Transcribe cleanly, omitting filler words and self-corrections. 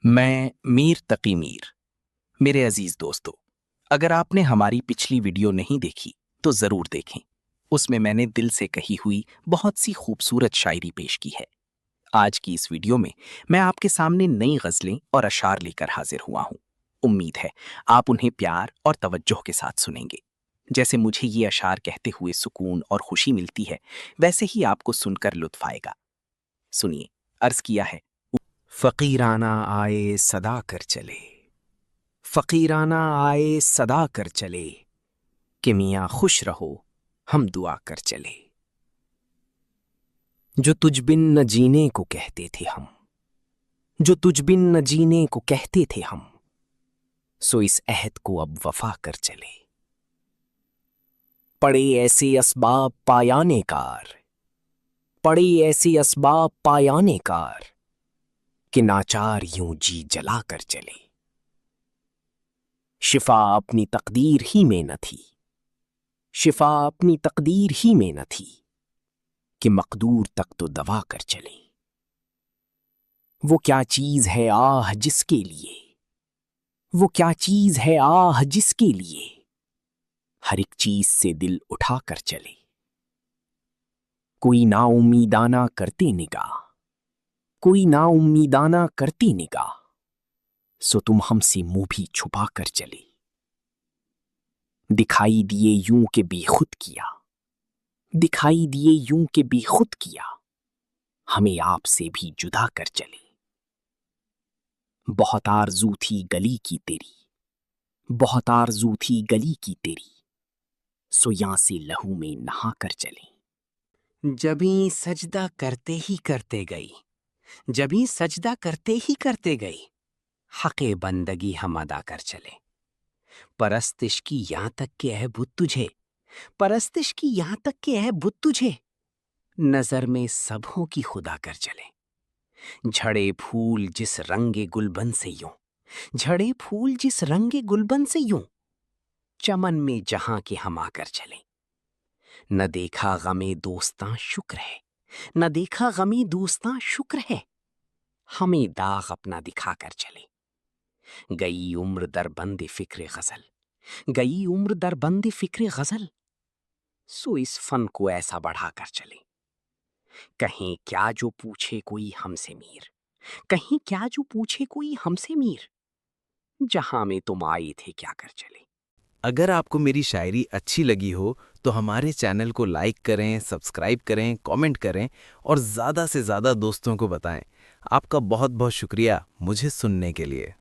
मैं मीर तकी मीर। मेरे अजीज दोस्तों, अगर आपने हमारी पिछली वीडियो नहीं देखी तो जरूर देखें। उसमें मैंने दिल से कही हुई बहुत सी खूबसूरत शायरी पेश की है। आज की इस वीडियो में मैं आपके सामने नई गजलें और अशार लेकर हाजिर हुआ हूं। उम्मीद है आप उन्हें प्यार और तवज्जो के साथ सुनेंगे। जैसे मुझे ये अशार कहते हुए सुकून और खुशी मिलती है, वैसे ही आपको सुनकर लुत्फ आएगा। सुनिए, अर्ज किया है। फकीराना आए सदा कर चले, फकीराना आए सदा कर चले, कि मियाँ खुश रहो हम दुआ कर चले। जो तुझ बिन न जीने को कहते थे हम, जो तुझ बिन न जीने को कहते थे हम, सो इस अहद को अब वफा कर चले। पड़े ऐसे असबाब पायाने कार, पड़े ऐसे असबाब पायाने कार, कि नाचार यूं जी जला कर चले। शिफा अपनी तकदीर ही में न थी, शिफा अपनी तकदीर ही में न थी, कि मकदूर तक तो दवा कर चले। वो क्या चीज है आह जिसके लिए, वो क्या चीज है आह जिसके लिए, हर एक चीज से दिल उठा कर चले। कोई नाउम्मीदाना करते निगाह, कोई नाउम्मीदाना करती निगाह, सो तुम हमसे मुंह भी छुपा कर चले। दिखाई दिए यूं के बेखुद किया, दिखाई दिए यूं के बेखुद किया, हमें आपसे भी जुदा कर चले। बहुत आरज़ू थी गली की तेरी, बहुत आरज़ू थी गली की तेरी, सो यहाँ से लहू में नहा कर चले। जबी सजदा करते ही करते गई, जबी सजदा करते ही करते गई, हक़े बंदगी हम अदा कर चले। परस्तिश की यहाँ तक के है बुत तुझे, परस्तिश की यहाँ तक के है बुत तुझे, नजर में सब हो की खुदा कर चले। झड़े फूल जिस रंगे गुलबन से यूं, झड़े फूल जिस रंगे गुलबन से यूं, चमन में जहां के हम आकर चले। न देखा गमे दोस्तां शुक्र है, न देखा गमे दोस्तां शुक्र है, हमें दाग अपना दिखा कर चले। गई उम्र दर बंदे फिक्र गजल, गई उम्र दर बंदे फिक्र गजल, सो इस फन को ऐसा बढ़ा कर चले। कहीं क्या जो पूछे कोई हमसे मीर, कहीं क्या जो पूछे कोई हमसे मीर, जहां में तुम आए थे क्या कर चले। अगर आपको मेरी शायरी अच्छी लगी हो तो हमारे चैनल को लाइक करें, सब्सक्राइब करें, कमेंट करें और ज़्यादा से ज़्यादा दोस्तों को बताएं। आपका बहुत बहुत शुक्रिया मुझे सुनने के लिए।